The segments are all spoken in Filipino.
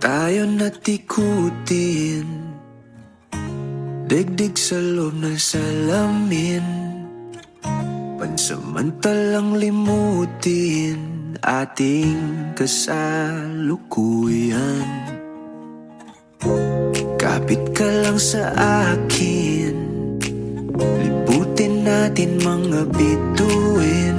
tayo natikutin, digdig sa loob ng salamin, pansamantalang limutin ating kasalukuyan. Kapit ka lang sa akin, libutin natin mga bituin.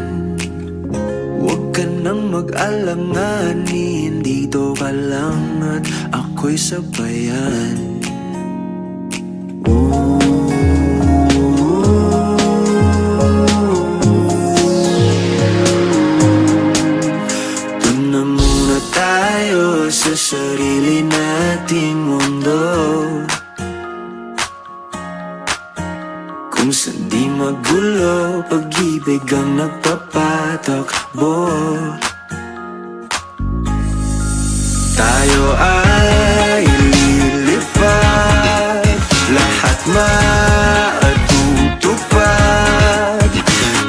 Huwag ka nang mag-alanganin, dito ka lang at ako'y sabayan. Doon na muna tayo sa sarili nating mundo, kung saan di magulo, pag-ibig ang nagpapatakbo. Tayo ay lilipad, lahat matutupad.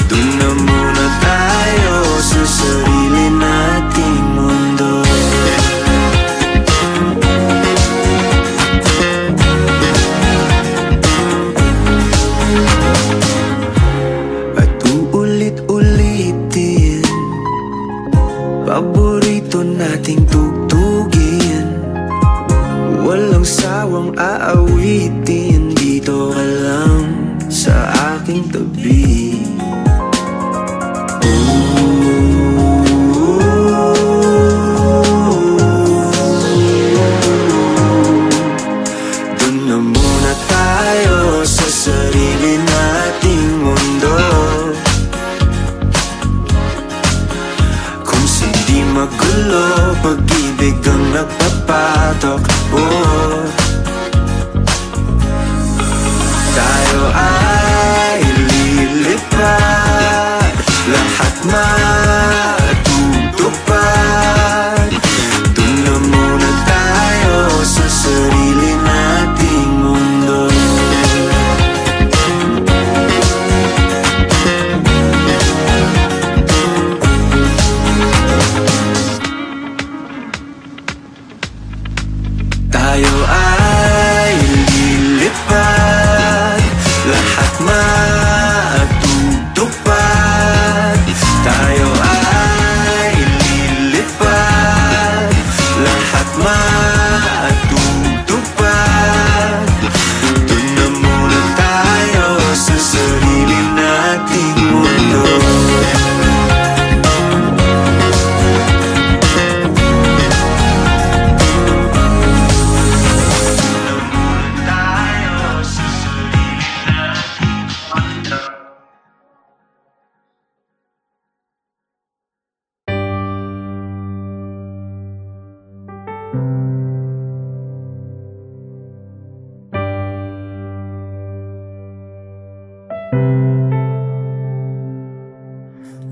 Doon na muna tayo sa sarili nating mundo. Ulit-ulitin, paborito nating tugtugin, walang sawang aawitin, dito ka lang sa aking tabi. Doon na muna tayo sa sarili nating mundo, magulo, pag-ibig ang nagpapatakbo. Tayo ay lilipad, lahat matutupad. Doon na muna tayo sa sarili nating mundo. Tayo ay lilipad, lahat matutupad. Tayo ay lilipad, lahat matutupad. Doon na muna tayo sa sarili nating mundo.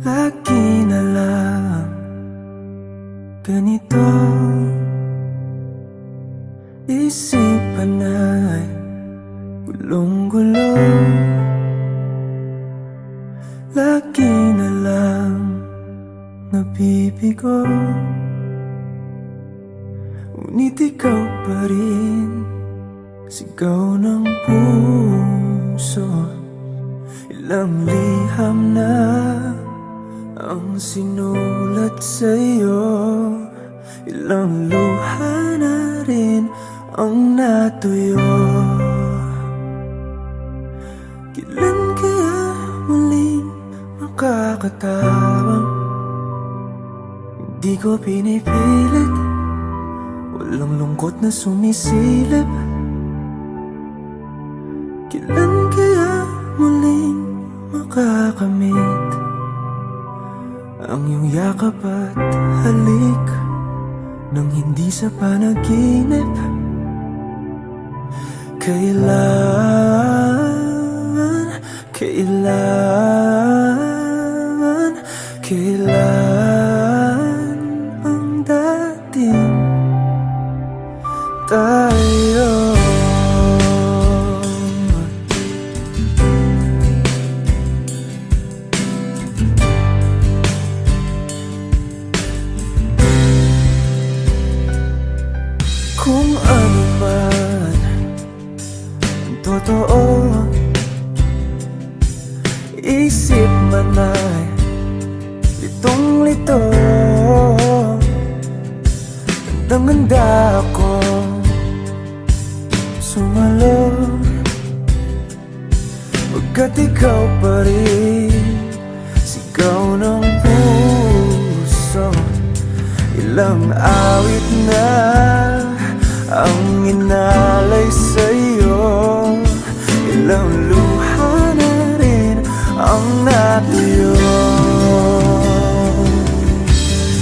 Lagi na lang ganito, isipan ay gulong-gulo. Lagi na lang nabibigo, ngunit ikaw pa rin sigaw ng puso. Ilang liham na ang sinulat sa'yo, ilang luha na rin ang natuyo. Kailan kaya muling makakatawang? Hindi ko pinipilit, walang lungkot na sumisilip. Kailan kaya muling makakamit ang iyong yakap at halik nang hindi sa panaginip? Kailan ang dating tayo? Kung ano man ang totoo, isip man ay litong-lito. Handang-handa ako sumalo, pagkat ikaw pa rin sigaw ng puso. Ilang awit na ang inalay sa'yo, ilang luha na rin ang natuyo.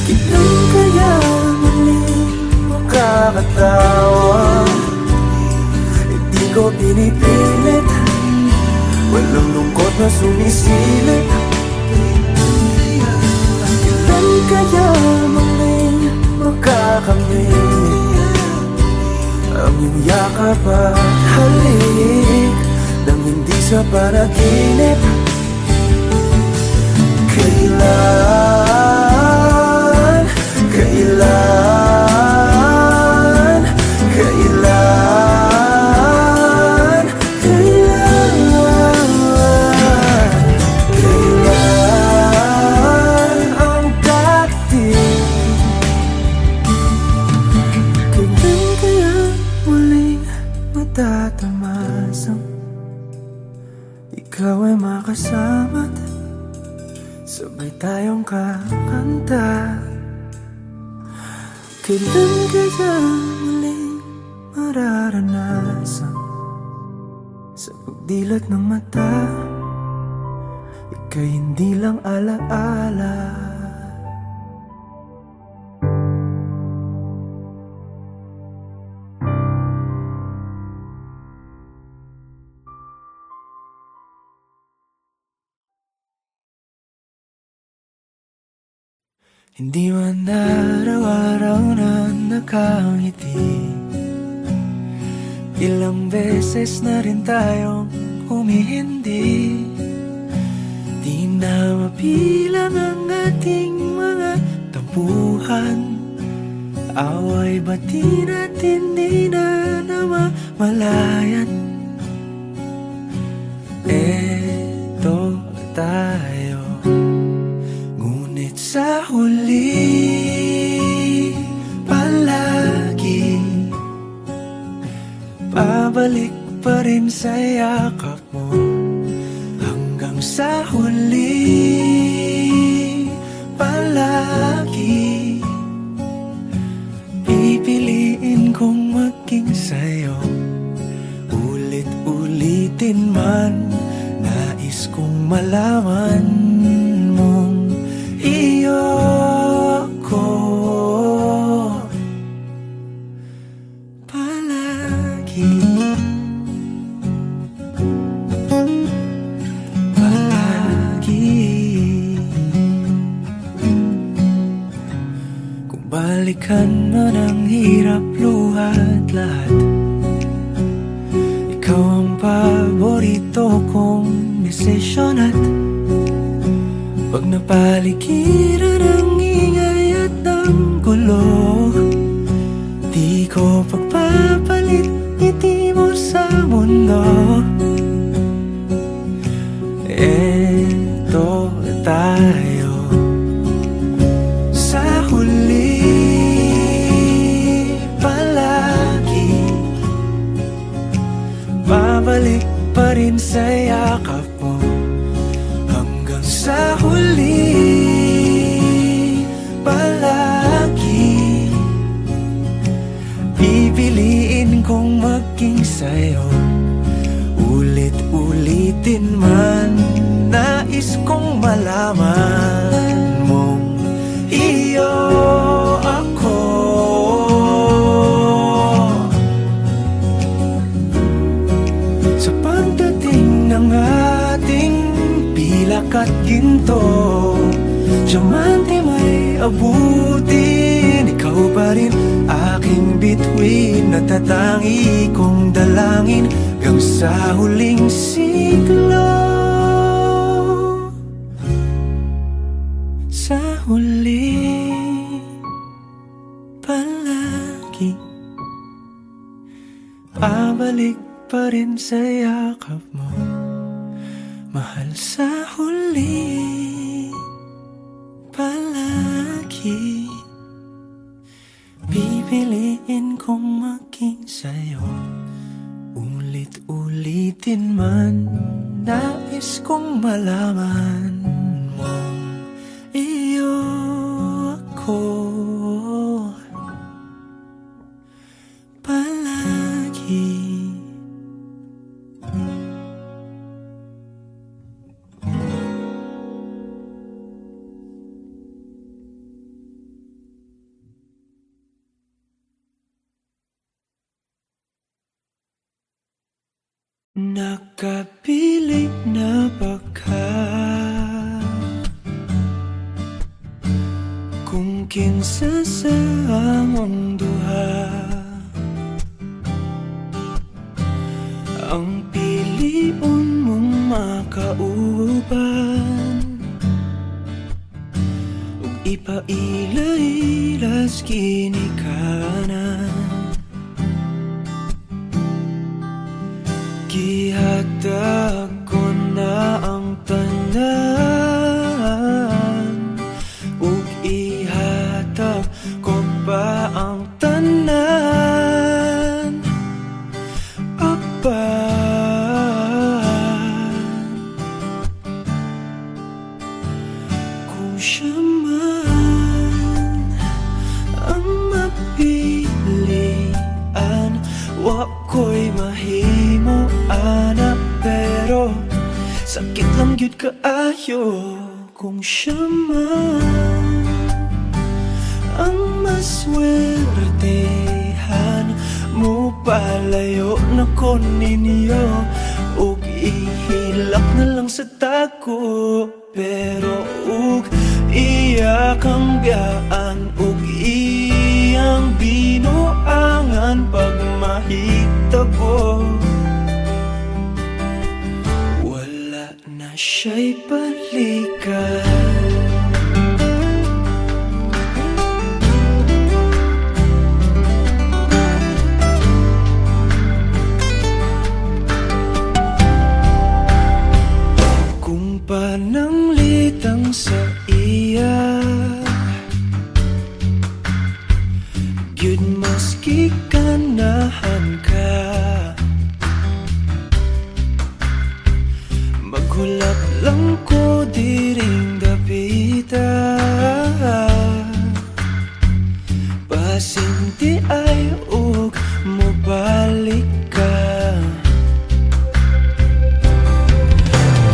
Kailan kaya muling makakatawa? Hindi ko pinipilit, walang lungkot na sumisilip. Kailan kaya muling makakamit ang iyong yakap at halik nang hindi sa panaginip? Kailan, kailan, kailan, kailan ang dating? Kailan kaya muling matatamasang ikaw ay makasama't sabay tayong kakanta? Kailan kaya muling mararanasan sa pagdilat ng mata ika'y hindi lang alaala? Hindi man araw-araw na nakangiti, ilang beses na rin tayong humihindi. Di na mapilang ang ating mga tampuhan, away bati natin di na namamalayan. Eto tayo, ngunit sa huli palagi pabalik pa rin sa yakap mo. Hanggang sa huli palagi pipiliin kong maging sa'yo. Ulit-ulitin man, nais kong malaman mong iyo ko palagi, palagi. Kung balikan man ang hirap, luhat lahat, ikaw ang paborito kong desisyon. At pag napaligiran ang ingay at ng gulo, di ko pagpapalit ngiti mo sa mundo. Eto tayo sa huli palagi, babalik pa rin sa yakap mo. Hanggang sa huli palagi pipiliin kong maging sa'yo. Ulit-ulitin man, nais kong malaman mong iyo ako. Sa pagdating ng ating pilak at ginto, diamante may abutin, ikaw pa rin aking bituin, natatangi kong dalangin hanggang sa huling siglo. Sa huli palagi Babalik pa rin sa yakap mo, mahal sa huli. Palagi pipiliin kong maging sa'yo. Ulit-ulitin man, nais kong malaman mong iyo ako palagi. Nakapilit na baka kung kinsa sa among duha ang piliun mong makauban ug ipaila-ilas ginikanan. Gihatag ko na ang tanan ug ihatag ko pa ang tanan. Apan kung siya man ang mapilian, wa ko'y mahimo ana, pero sakit lang gyud kaayo kung siya man ang maswertehan. Mo palayo na ko ninyo ug ihilak na lang sa tako, pero ug iya kang biyaan ug iyang binuangan pag mahitabo. Wala na siya'y balikan. Kung pananglitang sa iya gyud maski ganahan ka, maghulat lang ko diring dapita. Pasinti ay ug mobalik ka.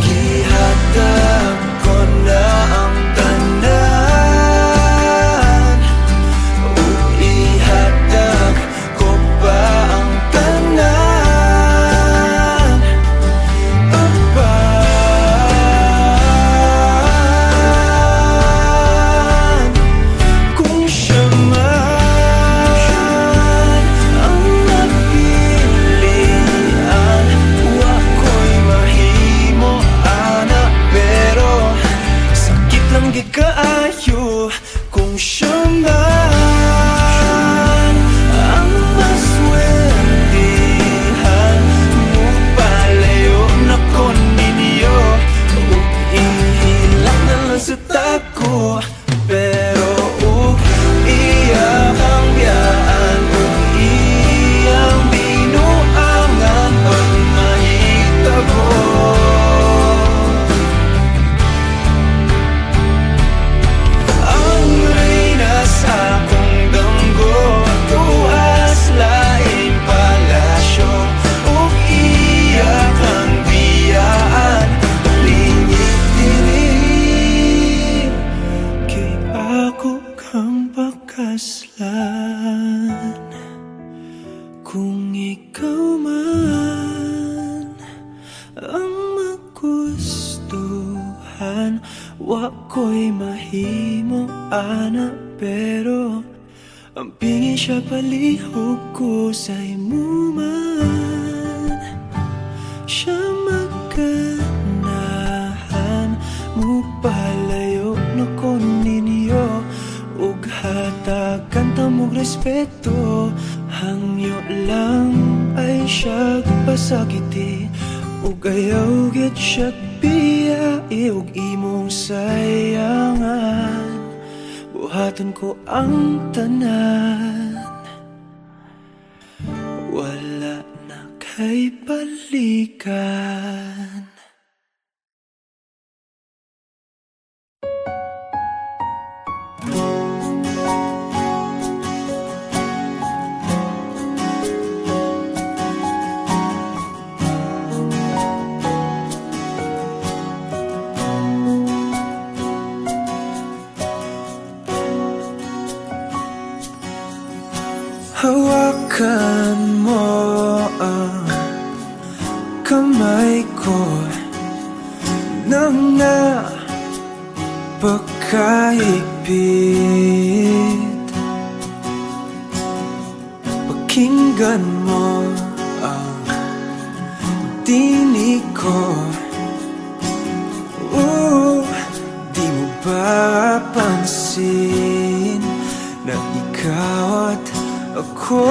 Gihatag ko na ang tanan ug ihatag ko pa ang tanan. Apan kung siya man ang napilian, wa ko'y mahimo ana, pero sakit lang gid kaayo kung siya man ang maswertehan. Mo palayo na ko ninyo ug ihilak na lang sa tako, pero ug iya kang biyaan ug iyang binuangan pag mahitabo. Ang reyna sa akong danggo, tuas laing palasyo ug iya kang biyaan, lingit diri kay ako kang pakaslan. Kung ikaw man ang magustuhan, wa ko'y mahimo ana, pero ang pingin siya palihog ko sa imo man. Siya maganahan, mo palayo na ko ninyo ug hatagan ta mog respeto. Hangyo lang ay siyag pasakiti, ug ayaw gid siyag biyai, ug imong sayangan. Buhaton ko ang tanan, wala na kay balikan. Hawakan mo ang kamay ko nang napakahigpit. Pakinggan mo ang tinig ko. Di mo ba pansin na ikaw at ako,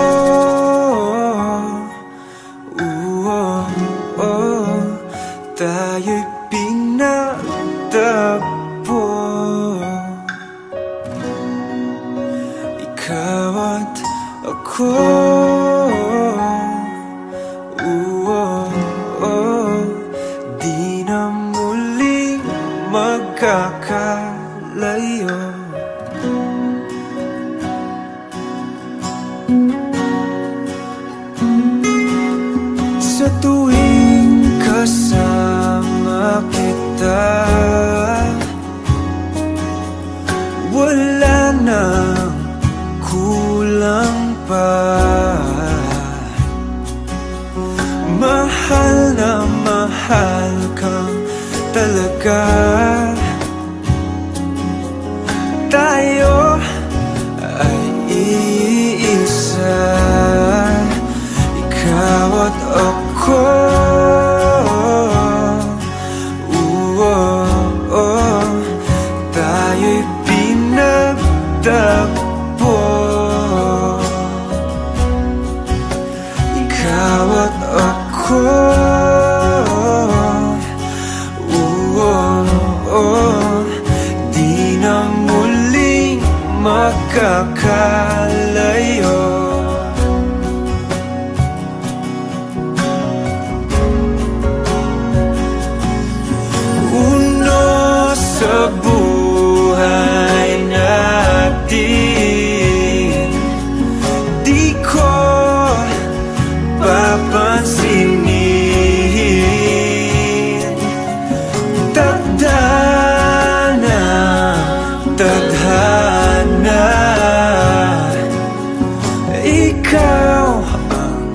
tayo'y pinagtagpo. Ikaw at ako, di na muling magkakalayo. Sa tuwing kasama kita, wala nang kulang pa. Mahal na mahal kang talaga. Tayo ay iisa, ikaw at ako. Tayo'y pinagtagpo. Ikaw at ako, di na muling magkakalayo. Sa buhay natin, di ko papansinin. Tadhana, tadhana, ikaw ang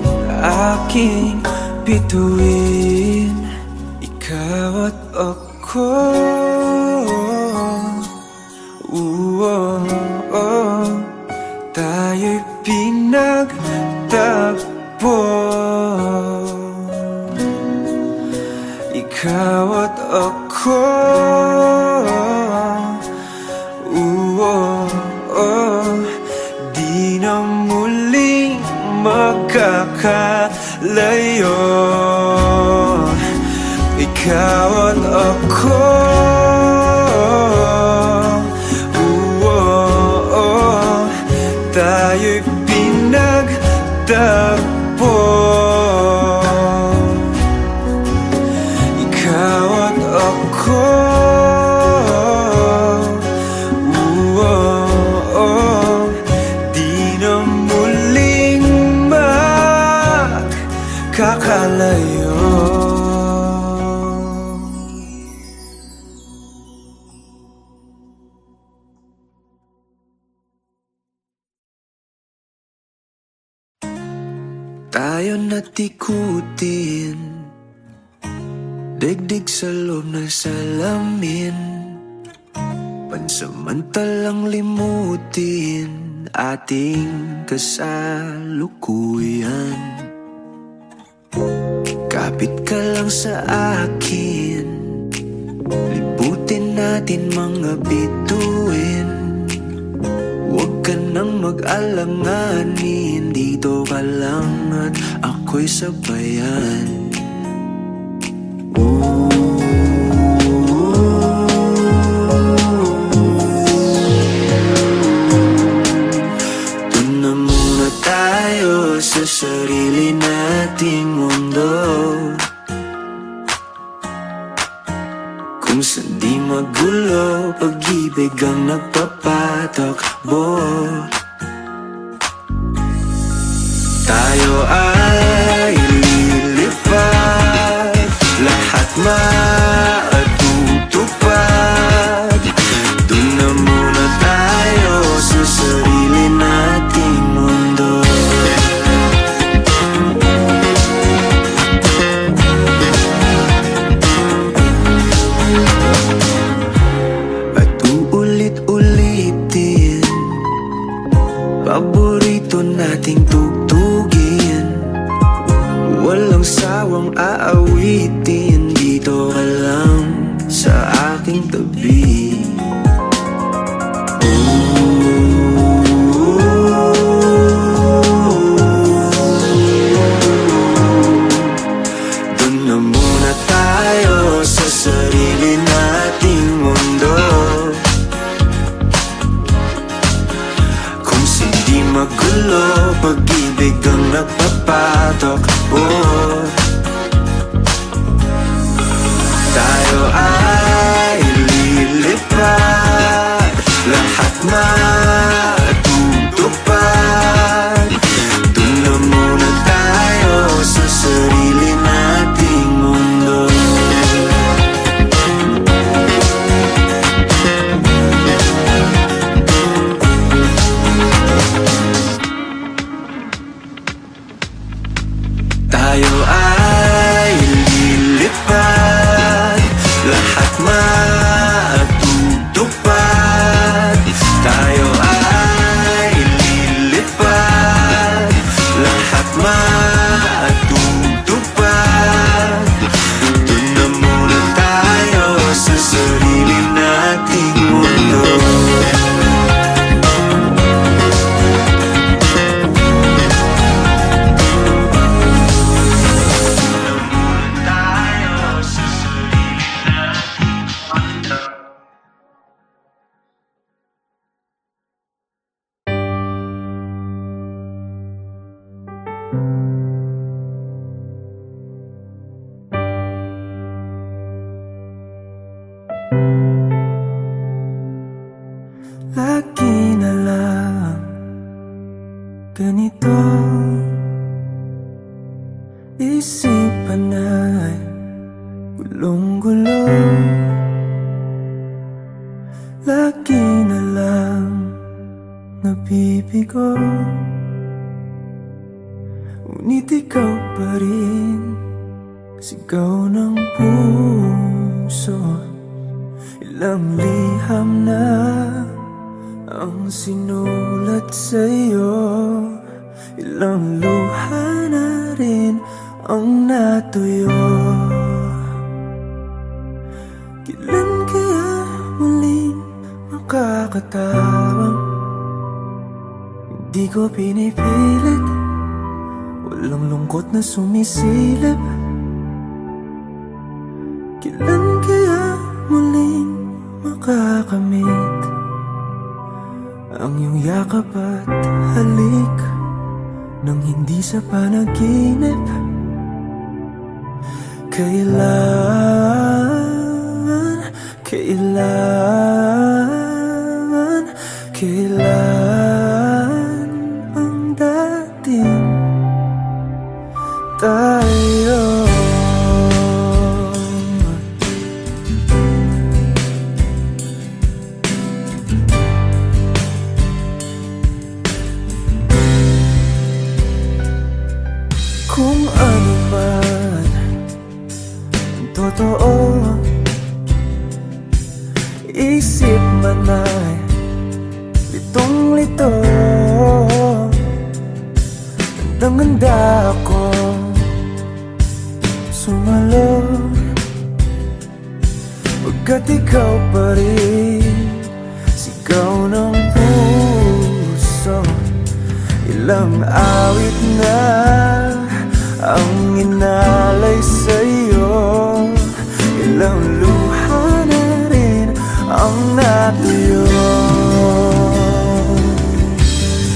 aking bituin. Ikaw at ako, tayo'y pinagtagpo. Ikaw at ako, di na muling magkakalayo. Ikaw at ako, tayo'y pinagtagpo. Ikaw at ako, di na muling magkakalayo. Tayo natikutin, digdig sa loob ng salamin, pansamantalang limutin ating kasalukuyan. Kapit ka lang sa akin, libutin natin mga bituin. Huwag ka nang mag-alanganin, dito ka lang at ako ako'y sabayan. Doon na muna tayo sa sarili nating mundo, kung saan di magulo, pag-ibig ang nagpapatakbo. Tayo ay lilipad, lahat matutupad. Doon na muna tayo sa sarili nating mundo. At uulit-ulitin paborito nating tugtugin, walang sawang aawitin. Dito ka lang sa aking tabi. Doon na muna tayo sa sarili nating mundo, kung hindi magulo, pag-ibig ang nagpapatakbo. Tayo ay lilipad, lahat matutupad. Doon na muna tayo sa sarili nating mundo. Tayo ay lilipad, lahat matutupad. Tayo ay lilipad, lahat matutupad. Doon na muna tayo sa sarili nating mundo. Lagi na lang ganito, isipan ay gulong-gulo. Lagi na lang nabibigo, ngunit ikaw pa rin sigaw ng puso. Ilang liham na ang sinulat sa'yo, ilang luha na rin ang natuyo. Kailan kaya muling makakatawang? Hindi ko pinipilit, walang lungkot na sumisilip. Kailan kaya muling makakamit ang iyong yakap at halik nang hindi sa panaginip? Kailan ang dating tayo? Kung ano man ang totoo, isip man ay litong-lito. Handang-handa ako sumalo, pagkat ikaw pa rin sigaw ng puso. Ilang awit na ang inalay sa'yo. Ilang luha na rin ang natuyo.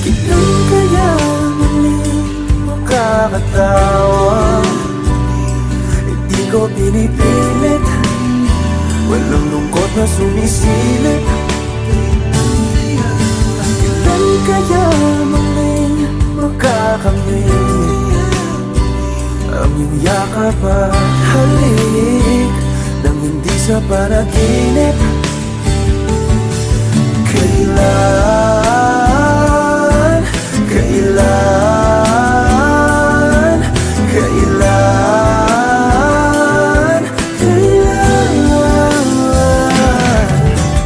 Kailan kaya muling makakatawa? Hindi ko pinipilit, walang lungkot na sumisilip. Kailan kaya muling makakamit ang iyong yakap at halik nang hindi sa panaginip? Kailan, kailan, kailan, kailan,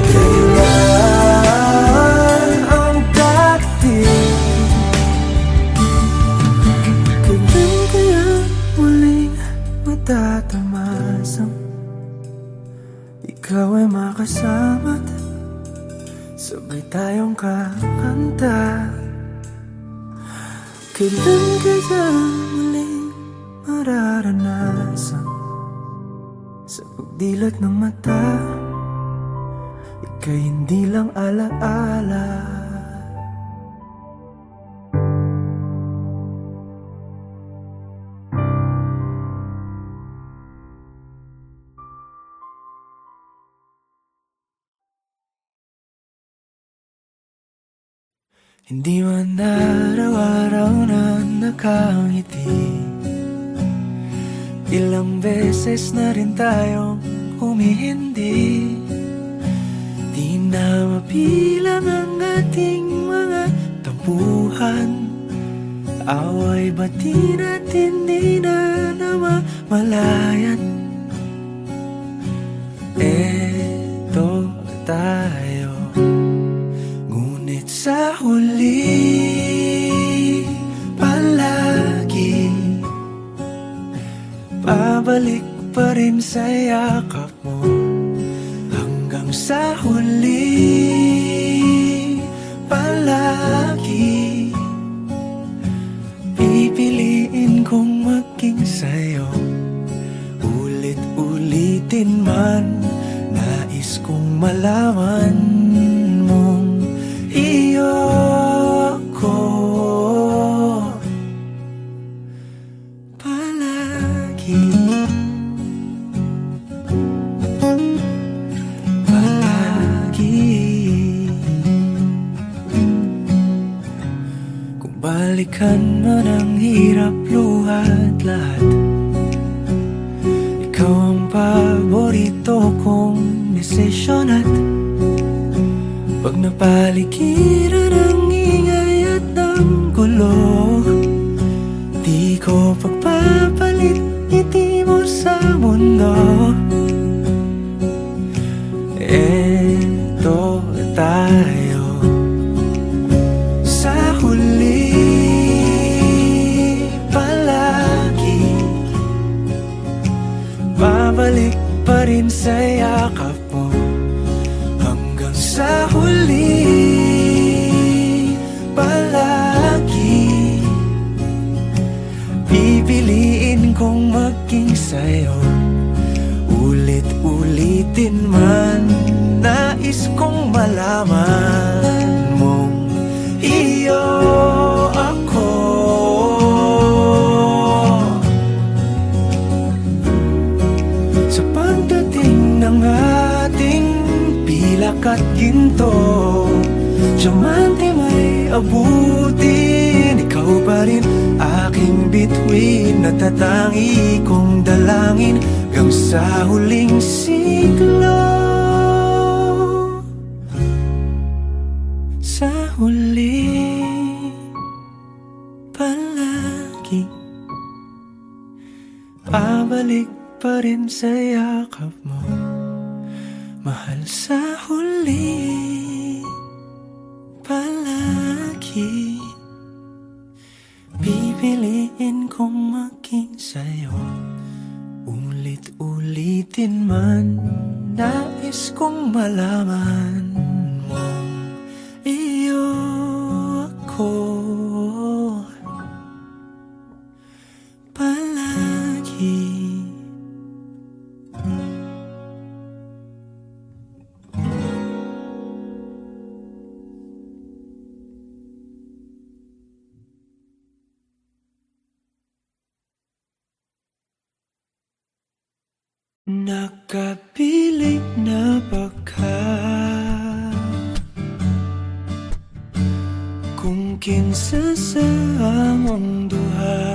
kailan ang dating? Kailan kaya muling matatamasang ikaw ay makasama't sabay tayong kakanta? Kailan kaya muling mararanasan sa pagdilat ng mata ika'y hindi lang alaala? Hindi man araw-araw na nakangiti, ilang beses na rin tayong humihindi. Di na mapilang ang ating mga tampuhan, away bati natin di na namamalayan. Eto tayo, ngunit sa huli palagi pabalik pa rin sa yakap mo. Hanggang sa huli palagi pipiliin kong maging sa'yo. Ulit-ulitin man, nais kong malaman mong iyo ako palagi. Palagi. Kung balikan man ang hirap, luhat lahat, ikaw ang paborito kong desisyon. At pag napaligiran ang ingay at ng gulo, di ko pagpapalit ngiti mo sa mundo. Eto tayo sa huli palagi, babalik pa rin sa yakap mo. Hanggang sa huli palagi pipiliin kong maging sa'yo. Ulit-ulitin man, nais kong malaman mong iyo ako. Sa pagdating ng ating pilak at ginto, diamante may abutin, ikaw pa rin aking bituin, natatangi kong dalangin hanggang sa huling siglo. Sa huli palagi pabalik pa rin sa yakap mo, mahal. Sa huli palagi pipiliin kong maging sa'yo. Ulit-ulitin man, nais kong malaman mong iyo ako. Nakapilit na ba ka? Kung kinsa sa among duha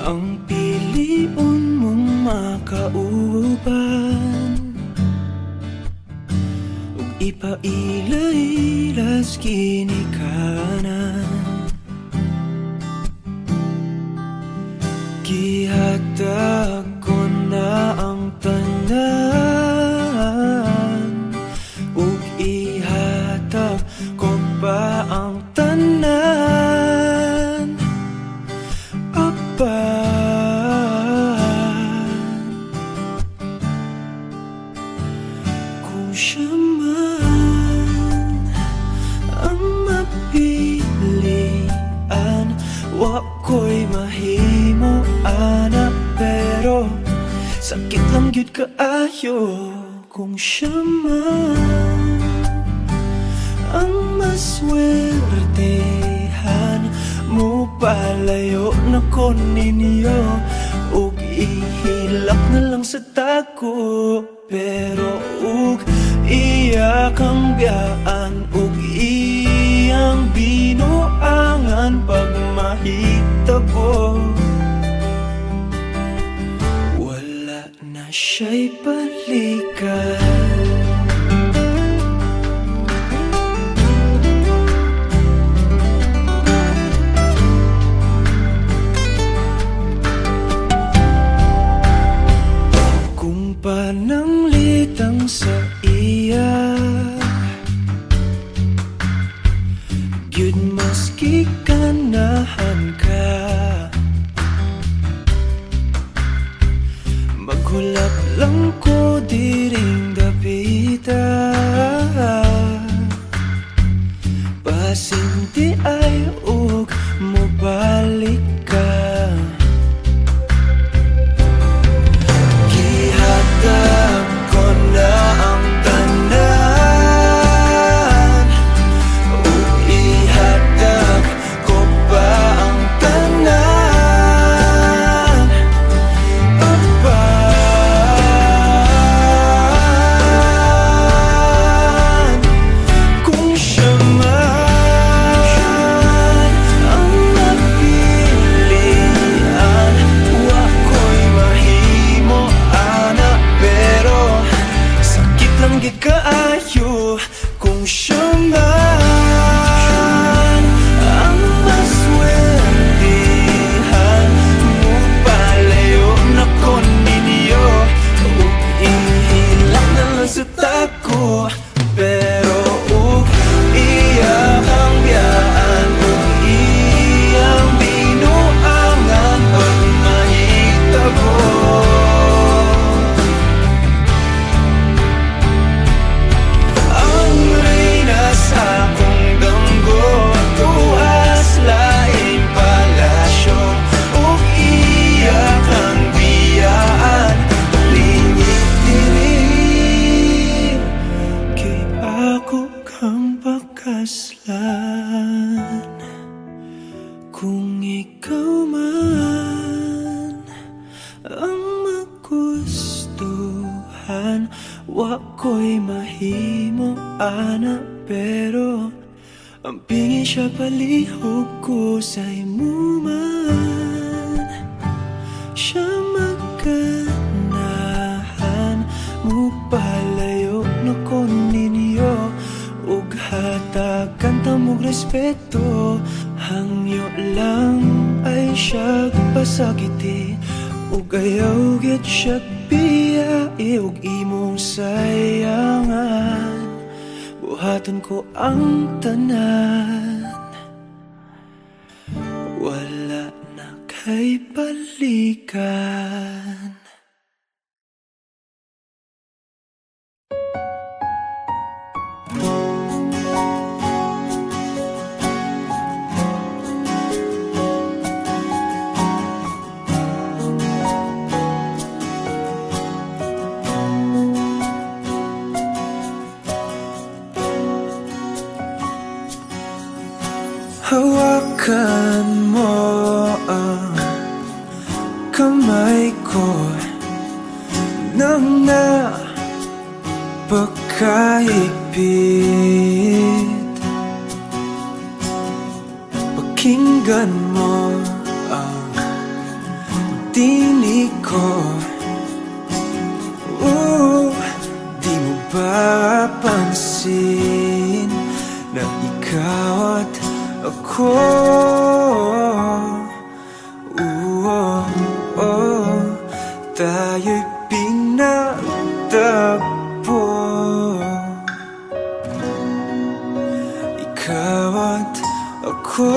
ang piliun mong makauban, ug ipailailas ginikanan. Gihatag ko na ang tanan, ug ihatag ko pa ang tanan. Apan kung siya man ang mapilian, wa ko'y mahimo ana, pero sakit lang gyud kaayo kung siya man ang maswertehan. Mo palayo na ko ninyo, ug ihilak na lang sa tako, pero ug iya kang biyaan, ug iyang binuangan pag mahitabo. Wala na siya'y balikan. Kung pananglitang sa iya, gyud maski ganahan ka, maghulap lang ko diring dapita. Pasinti ay ug mobalik ka. Gihatag ko na ang tanan, ug ihatag ko pa ang tanan. Apan kung siya man ang napilian, wa ko'y mahimo ana, pero sakit lang gid kaayo kung siya man ang maswertehan. Mo palayo na ko ninyo, ug ihilak na lang sa tako, pero ug iya kang biyaan, ug iyang binuangan pag mahitabo. Ang reyna sa akong damgo, tuas laing palasyo, ug iya kang biyaan, lingit diri. Kay ako kang pakaslan, kung ikaw man ang magustuhan, wa ko'y mahimo ana, pero ang pingin siya palihog ko sa imo man. Siya maganahan, mo palayo na ko ninyo, ug hatagan ta mog respeto. Hangyo lang ay siya pasakiti, ug ayaw gyud siya biyai, ug imong sayangan. Buhaton ko ang tanan, wala na kay balikan. Hawakan mo ang kamay ko nang napagkaipit. Pakinggan mo ang tinig ko. Di mo ba pansin na ikaw at ako? Tayo'y pinagtagpo. Ikaw at ako.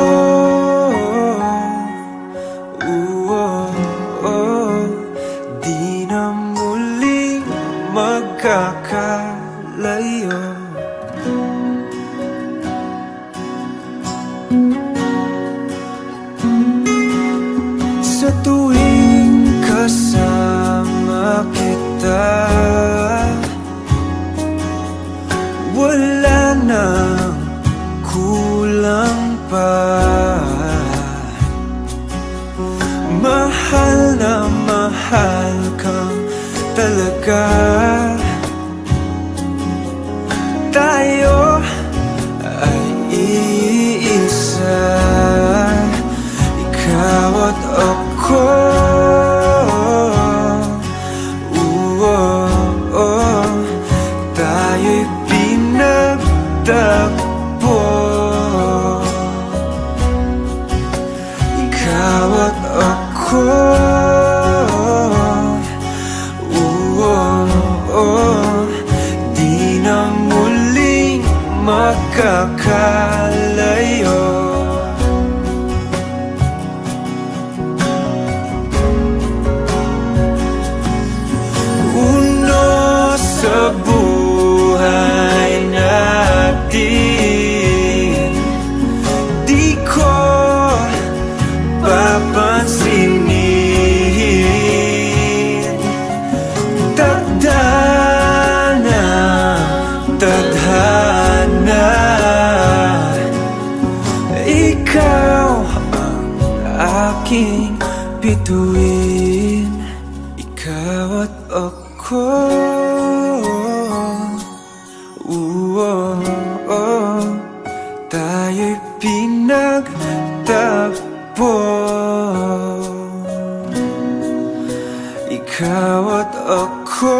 Di na muling magkakalayo. Sa tuwing kasama kita, wala nang kulang pa. Mahal na mahal kang talaga. Tayo ay iisa, ikaw at ako. Tayo'y pinagtagpo. Ikaw at ako. Di na muling magkakalayo. Sa buhay natin, di ko papansinin. Tadhana, tadhana, ikaw ang aking bituin. Ikaw at ako. Tayo'y pinagtagpo. Ikaw at ako.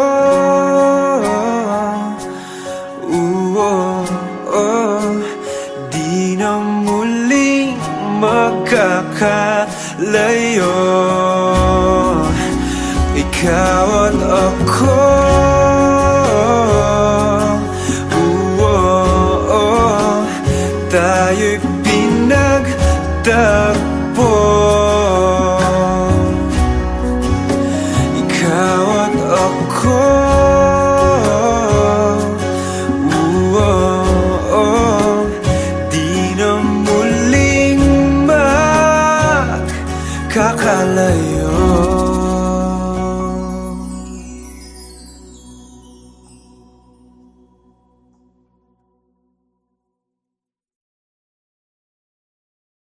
Di na muling magkakalayo. Ikaw at ako. Tayo'y pinagtagpo. Ikaw at ako. Di na muling magkakalayo.